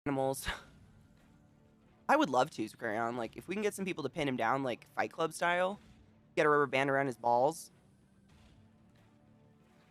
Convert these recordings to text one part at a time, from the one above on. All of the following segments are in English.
animals. I would love to carry on. Like, if we can get some people to pin him down, like Fight Club style, get a rubber band around his balls,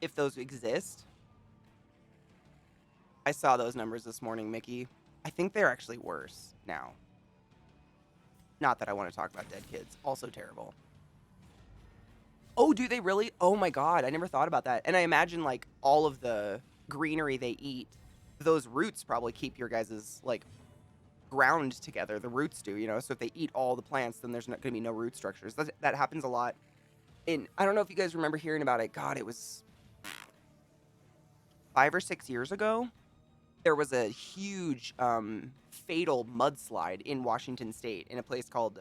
if those exist. I saw those numbers this morning, Mickey. I think they're actually worse now. Not that I want to talk about dead kids. Also terrible. Oh, do they really? Oh my god, I never thought about that. And I imagine, like, all of the greenery they eat, those roots probably keep your guys' like, ground together. The roots do, you know? So if they eat all the plants, then there's not going to be no root structures. That happens a lot. And I don't know if you guys remember hearing about it. God, it was 5 or 6 years ago. There was a huge, fatal mudslide in Washington State in a place called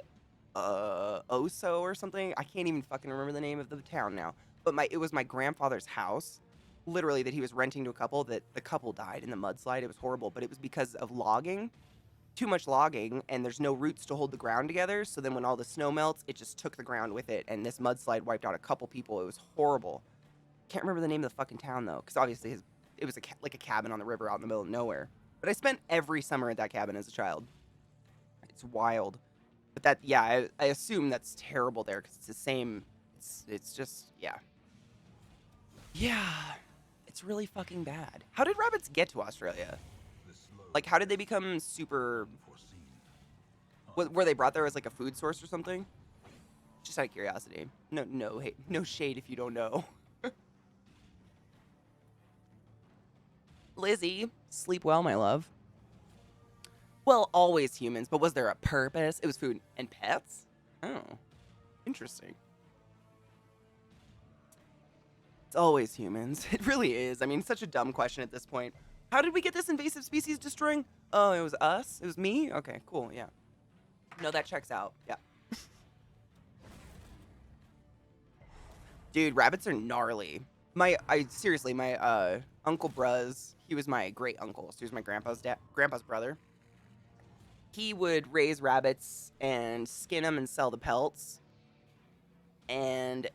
Oso or something. I can't even fucking remember the name of the town now. But it was my grandfather's house, literally, that he was renting to a couple. That the couple died in the mudslide. It was horrible, but it was because of logging. Too much logging, and there's no roots to hold the ground together. So then when all the snow melts, it just took the ground with it, and this mudslide wiped out a couple people. It was horrible. Can't remember the name of the fucking town though, because obviously it was like a cabin on the river out in the middle of nowhere. But I spent every summer at that cabin as a child. It's wild. But that, yeah, I assume that's terrible there because it's the same. It's just, yeah. Yeah. It's really fucking bad. How did rabbits get to Australia? Like, how did they become super... Were they brought there as, like, a food source or something? Just out of curiosity. No, hey, no shade if you don't know. Lizzie, sleep well, my love. Well, always humans, but was there a purpose? It was food and pets? Oh, interesting. It's always humans. It really is. I mean, such a dumb question at this point. How did we get this invasive species destroying? Oh, it was us? It was me? Okay, cool, yeah. No, that checks out. Yeah. Dude, rabbits are gnarly. Seriously, my Uncle Bruz, he was my great uncle. So he was my grandpa's brother. He would raise rabbits and skin them and sell the pelts. And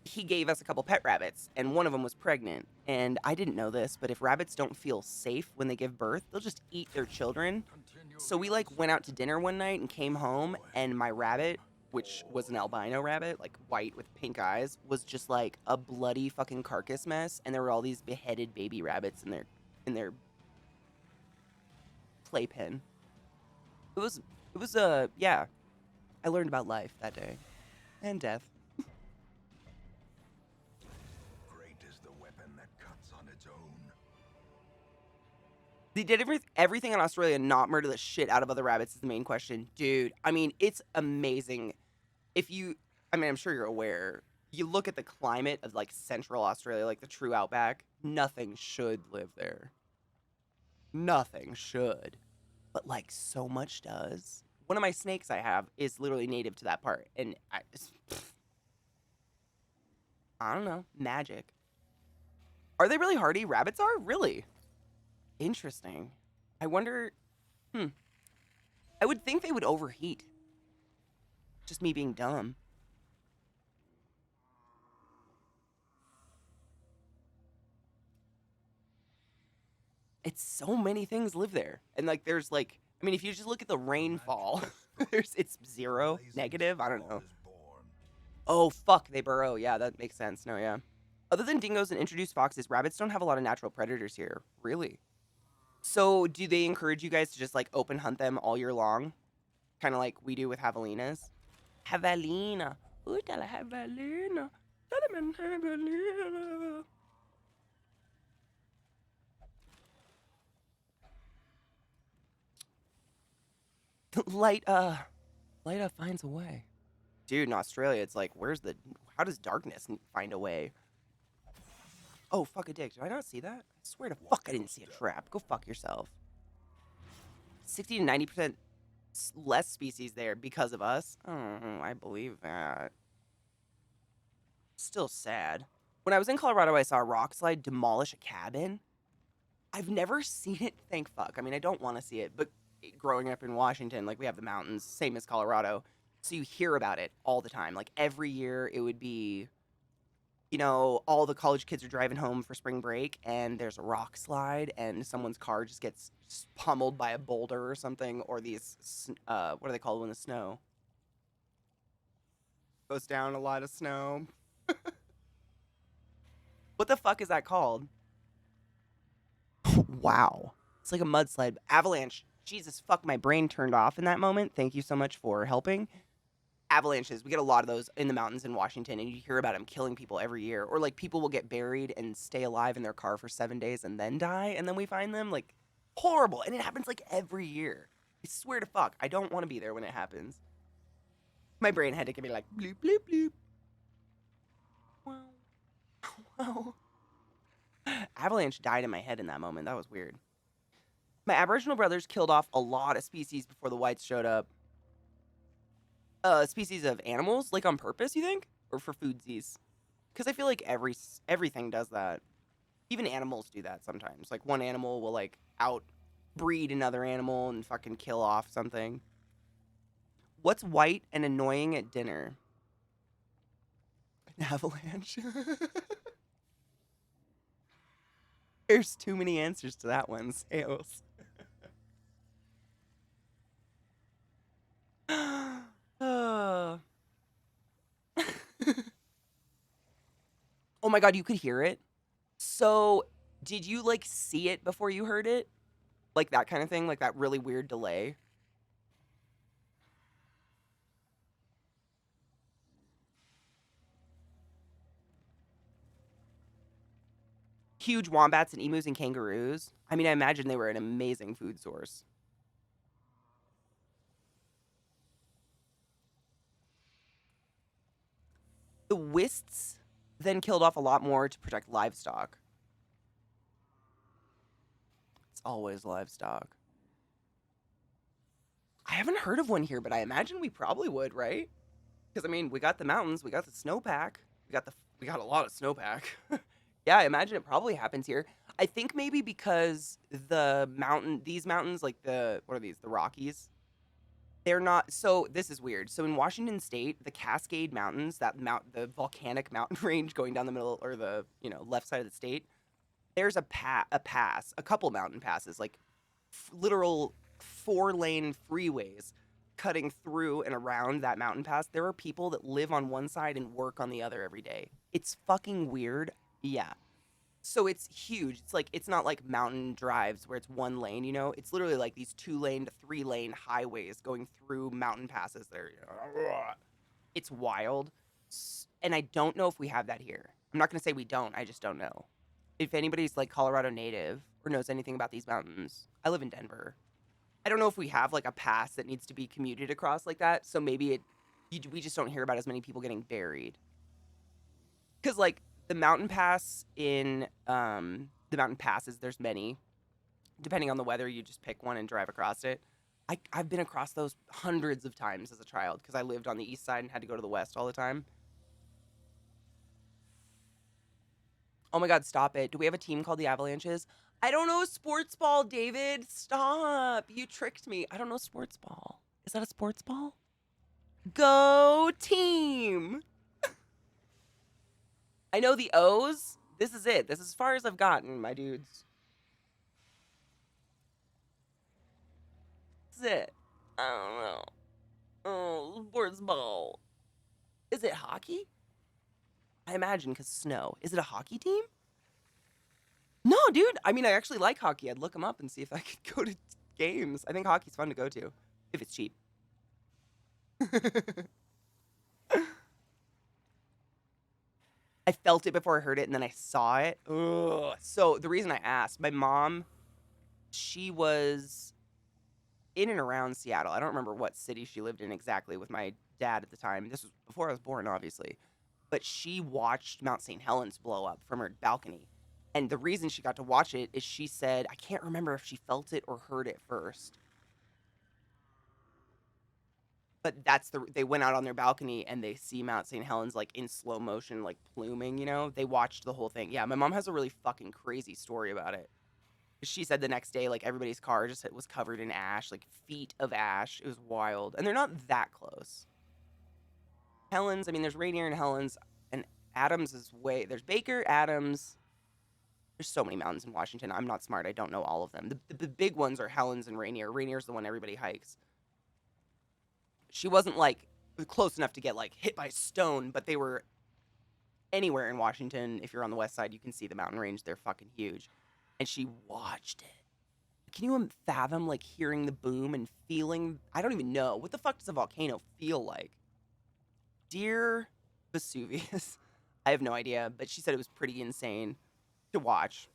he gave us a couple pet rabbits, and one of them was pregnant. And I didn't know this, but if rabbits don't feel safe when they give birth, they'll just eat their children. So we like went out to dinner one night and came home, and my rabbit, which was an albino rabbit, like white with pink eyes, was just like a bloody fucking carcass mess. And there were all these beheaded baby rabbits in their playpen. It was yeah. I learned about life that day and death. Great is the weapon that cuts on its own. They did everything in Australia not murder the shit out of other rabbits is the main question. Dude, I mean, it's amazing. I'm sure you're aware, you look at the climate of like central Australia, like the true outback, nothing should live there. Nothing should. But like so much does. One of my snakes I have is literally native to that part. And I don't know, magic. Are they really hardy? Rabbits are? Really? Interesting. I wonder, hmm. I would think they would overheat. Just me being dumb. It's so many things live there. And like there's like, I mean, if you just look at the rainfall, it's zero, negative, I don't know. Oh fuck, they burrow. Yeah, that makes sense. No, yeah. Other than dingoes and introduced foxes, rabbits don't have a lot of natural predators here. Really? So do they encourage you guys to just like open hunt them all year long? Kind of like we do with javelinas? Javelina. Ooh, tell a javelina. Javelina. Light, Light finds a way. Dude, in Australia, it's like, how does darkness find a way? Oh, fuck a dick. Did I not see that? I swear to fuck I didn't see a trap. Go fuck yourself. 60 to 90% less species there because of us. Oh, I believe that. Still sad. When I was in Colorado, I saw a rock slide demolish a cabin. I've never seen it, thank fuck. I mean, I don't want to see it, but growing up in Washington, like we have the mountains, same as Colorado. So you hear about it all the time. Like every year it would be You know, all the college kids are driving home for spring break and there's a rock slide and someone's car just gets pummeled by a boulder or something, or these what are they called when the snow goes down, a lot of snow. What the fuck is that called? Wow. It's like a mudslide. Avalanche. Jesus fuck, my brain turned off in that moment. Thank you so much for helping. Avalanches. We get a lot of those in the mountains in Washington, and you hear about them killing people every year. Or like people will get buried and stay alive in their car for 7 days and then die, and then we find them. Like horrible. And it happens like every year. I swear to fuck, I don't want to be there when it happens. My brain had to give me like bloop bloop bloop. Wow. Wow. Avalanche died in my head in that moment. That was weird. My Aboriginal brothers killed off a lot of species before the whites showed up. Species of animals, like on purpose, you think? Or for foodsies? Because I feel like everything does that. Even animals do that sometimes. Like one animal will like outbreed another animal and fucking kill off something. What's white and annoying at dinner? An avalanche. There's too many answers to that one, Sales. Oh. Oh my god, you could hear it? So, did you like see it before you heard it? Like that kind of thing? Like that really weird delay? Huge wombats and emus and kangaroos. I mean, I imagine they were an amazing food source. The Wists then killed off a lot more to protect livestock. It's always livestock. I haven't heard of one here, but I imagine we probably would, right? Because I mean, we got the mountains, we got the snowpack, we got a lot of snowpack. Yeah, I imagine it probably happens here. I think maybe because these mountains, like what are these? The Rockies. They're not. So this is weird. So in Washington State, the Cascade Mountains, the volcanic mountain range going down the middle or the left side of the state, there's a couple mountain passes, like literal 4-lane freeways cutting through and around that mountain pass. There are people that live on one side and work on the other every day. It's fucking weird. Yeah. So it's huge. It's not like mountain drives where it's one lane, It's literally like these 2-lane to 3-lane highways going through mountain passes there. It's wild. And I don't know if we have that here. I'm not going to say we don't. I just don't know. If anybody's like Colorado native or knows anything about these mountains, I live in Denver. I don't know if we have like a pass that needs to be commuted across like that. So maybe we just don't hear about as many people getting buried. Because like the mountain pass the mountain passes, there's many. Depending on the weather, you just pick one and drive across it. I've been across those hundreds of times as a child because I lived on the east side and had to go to the west all the time. Oh my god, stop it. Do we have a team called the Avalanches? I don't know sports ball, David. Stop. You tricked me. I don't know sports ball. Is that a sports ball? Go team. I know the O's. This is it. This is as far as I've gotten, my dudes. This is it. I don't know. Oh, sports ball. Is it hockey? I imagine because snow. Is it a hockey team? No, dude. I mean, I actually like hockey. I'd look them up and see if I could go to games. I think hockey's fun to go to if it's cheap. I felt it before I heard it, and then I saw it. Ugh. So the reason I asked, my mom, she was in and around Seattle. I don't remember what city she lived in exactly with my dad at the time. This was before I was born, obviously. But she watched Mount St. Helens blow up from her balcony. And the reason she got to watch it is she said, I can't remember if she felt it or heard it first. But they went out on their balcony and they see Mount St. Helens like in slow motion, like pluming, They watched the whole thing. Yeah, my mom has a really fucking crazy story about it. She said the next day, like everybody's car just was covered in ash, like feet of ash. It was wild. And they're not that close. Helens, I mean, there's Rainier and Helens and Adams is there's Baker, Adams. There's so many mountains in Washington. I'm not smart. I don't know all of them. The big ones are Helens and Rainier. Rainier's the one everybody hikes. She wasn't like close enough to get like hit by a stone, but they were anywhere in Washington. If you're on the west side, you can see the mountain range. They're fucking huge. And she watched it. Can you fathom like hearing the boom and feeling? I don't even know. What the fuck does a volcano feel like? Dear Vesuvius. I have no idea, but she said it was pretty insane to watch.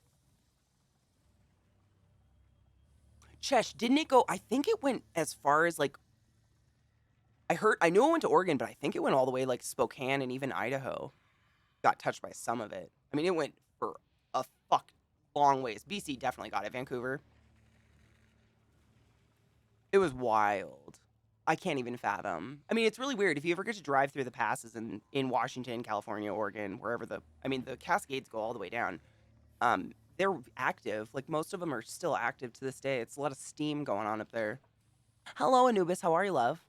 Chesh, didn't it go? I think it went as far as like I knew it went to Oregon, but I think it went all the way like Spokane and even Idaho. Got touched by some of it. I mean, it went for a fuck long ways. BC definitely got it. Vancouver. It was wild. I can't even fathom. I mean, it's really weird. If you ever get to drive through the passes in Washington, California, Oregon, wherever the Cascades go all the way down. They're active. Like most of them are still active to this day. It's a lot of steam going on up there. Hello, Anubis. How are you, love?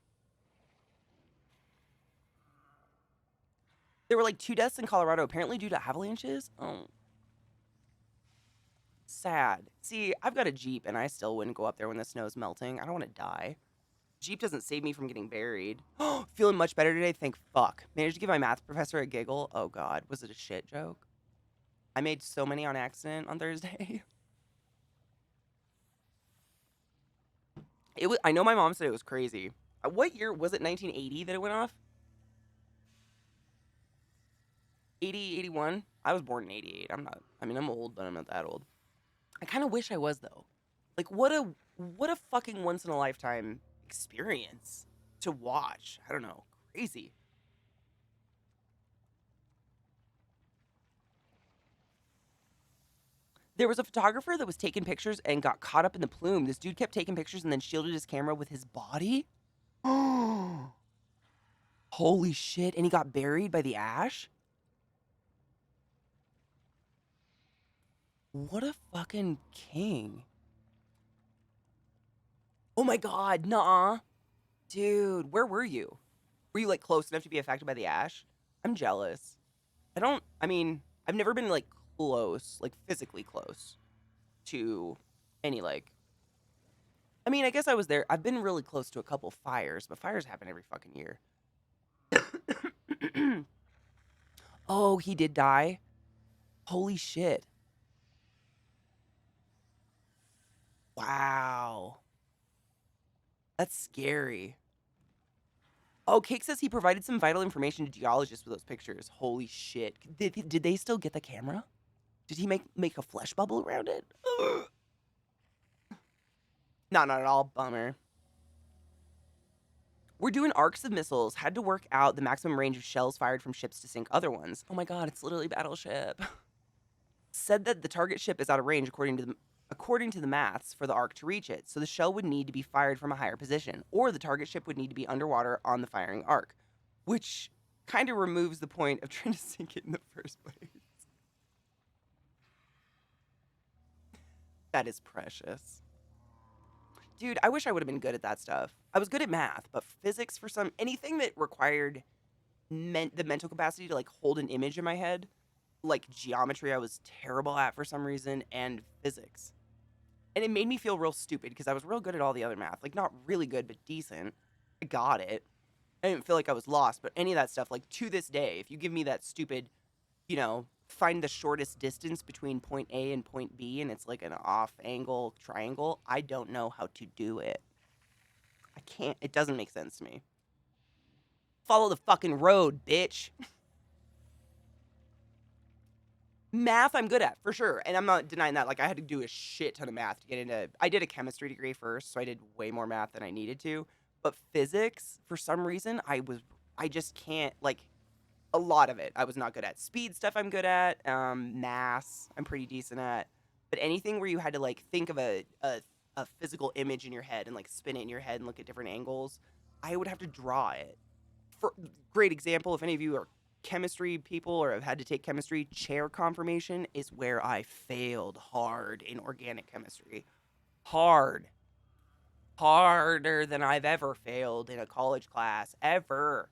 There were like 2 deaths in Colorado, apparently due to avalanches. Oh, sad. See, I've got a Jeep, and I still wouldn't go up there when the snow's melting. I don't want to die. Jeep doesn't save me from getting buried. Oh, feeling much better today. Thank fuck. Managed to give my math professor a giggle. Oh God, was it a shit joke? I made so many on accident on Thursday. It was. I know my mom said it was crazy. What year was it? 1980 that it went off? 80, 81? I was born in 88. I'm not. I mean, I'm old, but I'm not that old. I kind of wish I was though. Like, what a fucking once in a lifetime experience to watch. I don't know. Crazy. There was a photographer that was taking pictures and got caught up in the plume. This dude kept taking pictures and then shielded his camera with his body. Oh, holy shit. And he got buried by the ash? What a fucking king. Oh my God, nah. Dude, where were you? Were you like close enough to be affected by the ash? I'm jealous. I mean, I've never been like close, like physically close to any like, I mean, I guess I was there. I've been really close to a couple fires, but fires happen every fucking year. Oh, he did die? Holy shit. Wow. That's scary. Oh, Cake says he provided some vital information to geologists with those pictures. Holy shit. Did they still get the camera? Did he make a flesh bubble around it? Not at all. Bummer. We're doing arcs of missiles. Had to work out the maximum range of shells fired from ships to sink other ones. Oh my God, it's literally Battleship. Said that the target ship is out of range according to the maths for the arc to reach it. So the shell would need to be fired from a higher position, or the target ship would need to be underwater on the firing arc, which kind of removes the point of trying to sink it in the first place. That is precious. Dude, I wish I would have been good at that stuff. I was good at math, but physics anything that required the mental capacity to like hold an image in my head, like geometry I was terrible at for some reason, and physics. And it made me feel real stupid because I was real good at all the other math. Like not really good, but decent. I got it. I didn't feel like I was lost, but any of that stuff, like to this day, if you give me that stupid, find the shortest distance between point A and point B, and it's like an off angle triangle, I don't know how to do it. I can't. It doesn't make sense to me. Follow the fucking road, bitch. Math I'm good at, for sure. And I'm not denying that. Like, I had to do a shit ton of math to get into... I did a chemistry degree first, so I did way more math than I needed to. But physics, for some reason, I just can't, like... A lot of it I was not good at. Speed stuff I'm good at. Mass I'm pretty decent at. But anything where you had to, like, think of a physical image in your head and, like, spin it in your head and look at different angles, I would have to draw it. Great example, if any of you are chemistry people or have had to take chemistry, chair conformation is where I failed hard in organic chemistry. Hard. Harder than I've ever failed in a college class. Ever.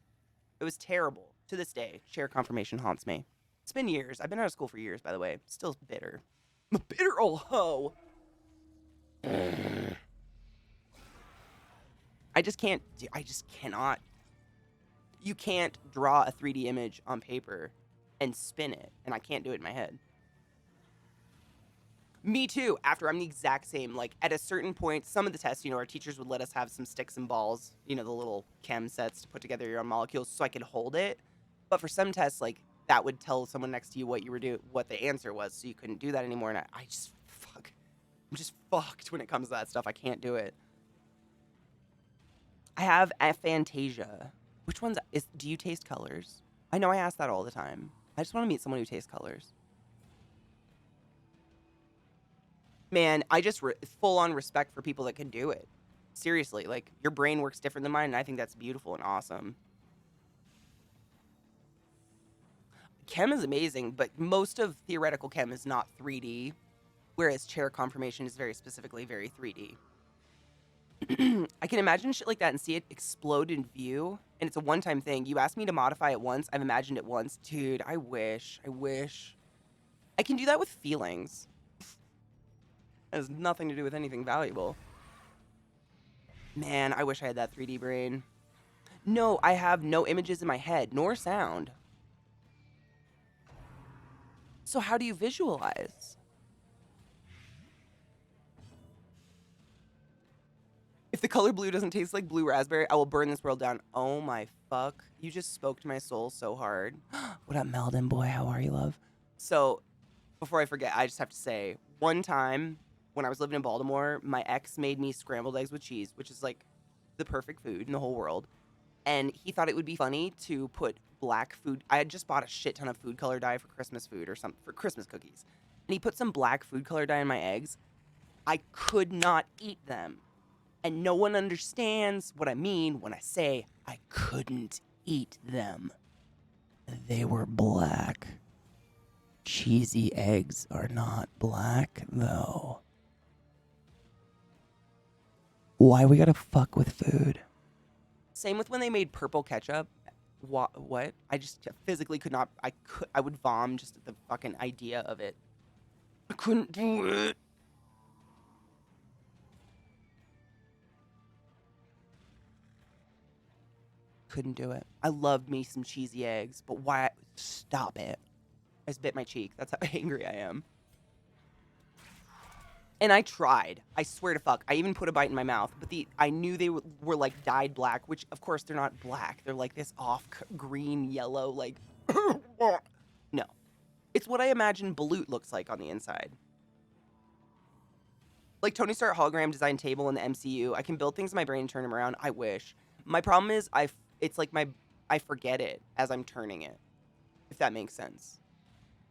It was terrible. To this day, chair conformation haunts me. It's been years. I've been out of school for years, by the way. Still bitter. I'm a bitter old hoe. I just can't. I just cannot. You can't draw a 3D image on paper and spin it, and I can't do it in my head. Me too. After I'm the exact same. Like at a certain point, some of the tests, our teachers would let us have some sticks and balls, the little chem sets to put together your own molecules so I could hold it. But for some tests, like that would tell someone next to you what you were doing, what the answer was, so you couldn't do that anymore. And I just I'm just fucked when it comes to that stuff. I can't do it. I have aphantasia. Which one's do you taste colors? I know I ask that all the time. I just want to meet someone who tastes colors. Man, I just full on respect for people that can do it. Seriously, like your brain works different than mine, and I think that's beautiful and awesome. Chem is amazing, but most of theoretical chem is not 3D, whereas chair conformation is very specifically very 3D. I can imagine shit like that and see it explode in view, and it's a one-time thing. You asked me to modify it once, I've imagined it once. Dude, I wish. I can do that with feelings. It has nothing to do with anything valuable. Man, I wish I had that 3D brain. No, I have no images in my head, nor sound. So how do you visualize? If the color blue doesn't taste like blue raspberry, I will burn this world down. Oh my fuck. You just spoke to my soul so hard. What up, Meldon boy? How are you, love? So, before I forget, I just have to say, one time when I was living in Baltimore, my ex made me scrambled eggs with cheese, which is like the perfect food in the whole world. And he thought it would be funny to put black food. I had just bought a shit ton of food color dye for Christmas food or something, for Christmas cookies. And he put some black food color dye in my eggs. I could not eat them. And no one understands what I mean when I say I couldn't eat them. They were black. Cheesy eggs are not black, though. Why we gotta fuck with food? Same with when they made purple ketchup. What? I just physically could not. I would vom just at the fucking idea of it. I couldn't do it. Couldn't do it. I love me some cheesy eggs, but why? Stop it. I just bit my cheek. That's how angry I am. And I tried. I swear to fuck. I even put a bite in my mouth, but I knew they were like dyed black, which of course they're not black. They're like this off green, yellow, like. No. It's what I imagine Balut looks like on the inside. Like Tony Stark hologram design table in the MCU. I can build things in my brain and turn them around. I wish. My problem is it's like I forget it as I'm turning it. If that makes sense.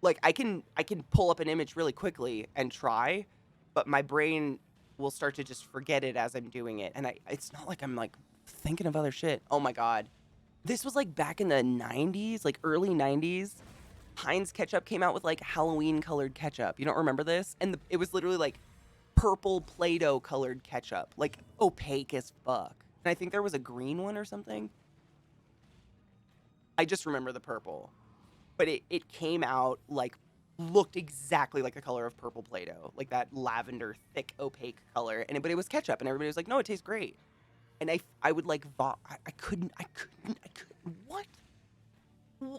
Like I can pull up an image really quickly and try, but my brain will start to just forget it as I'm doing it. And it's not like I'm like thinking of other shit. Oh my God. This was like back in the 90s, like early 90s. Heinz ketchup came out with like Halloween colored ketchup. You don't remember this? And it was literally like purple Play-Doh colored ketchup, like opaque as fuck. And I think there was a green one or something. I just remember the purple. But it came out like looked exactly like the color of purple Play-Doh, like that lavender thick opaque color. But it was ketchup, and everybody was like, "No, it tastes great." And I would like I couldn't. What?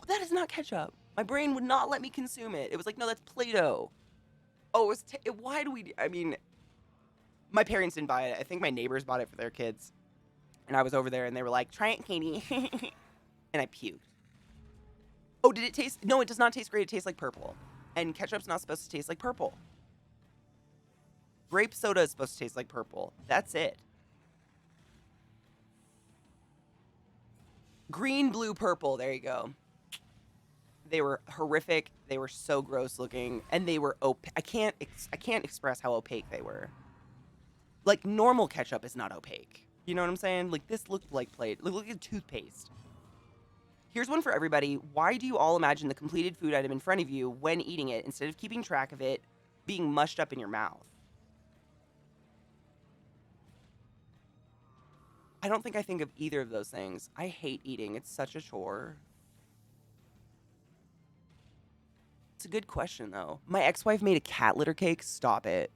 That is not ketchup. My brain would not let me consume it. It was like, "No, that's Play-Doh." Oh, it was why do we? I mean, my parents didn't buy it. I think my neighbors bought it for their kids, and I was over there, and they were like, "Try it, Katie," and I puked. Oh, did it taste? No, it does not taste great. It tastes like purple. And ketchup's not supposed to taste like purple. Grape soda is supposed to taste like purple. That's it. Green, blue, purple. There you go. They were horrific. They were so gross looking. And they were opaque. I can't express how opaque they were. Like, normal ketchup is not opaque. You know what I'm saying? Like, this looked like look like toothpaste. Here's one for everybody. Why do you all imagine the completed food item in front of you when eating it instead of keeping track of it being mushed up in your mouth? I don't think I think of either of those things. I hate eating. It's such a chore. It's a good question, though. My ex-wife made a cat litter cake. Stop it.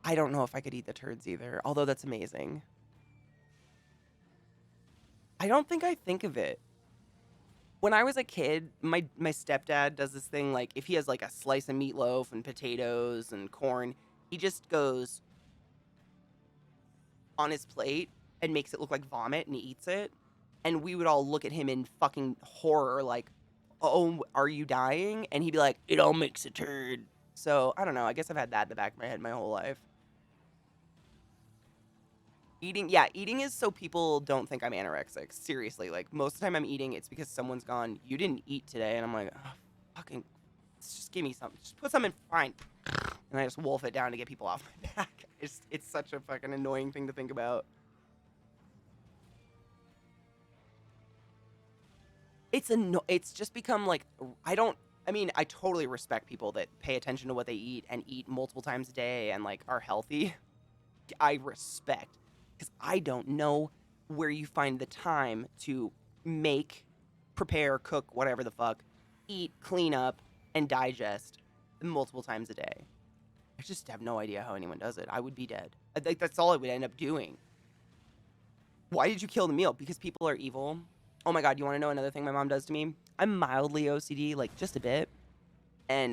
I don't know if I could eat the turds either, although that's amazing. I don't think I think of it. When I was a kid, my stepdad does this thing, like, if he has, like, a slice of meatloaf and potatoes and corn, he just goes on his plate and makes it look like vomit, and he eats it. And we would all look at him in fucking horror, like, oh, are you dying? And he'd be like, it all makes a turd. So, I don't know. I guess I've had that in the back of my head my whole life. Eating is so people don't think I'm anorexic. Seriously, like, most of the time I'm eating, it's because someone's gone, you didn't eat today. And I'm like, oh, fucking, just give me something. Just put something fine. And I just wolf it down to get people off my back. It's such a fucking annoying thing to think about. It's just become like, I mean, I totally respect people that pay attention to what they eat and eat multiple times a day and, like, are healthy. I respect, because I don't know where you find the time to make, prepare, cook, whatever the fuck, eat, clean up, and digest multiple times a day. I just have no idea how anyone does it. I would be dead. I think that's all I would end up doing. Why did you kill the meal? Because people are evil. Oh my god, you want to know another thing my mom does to me? I'm mildly OCD, like, just a bit.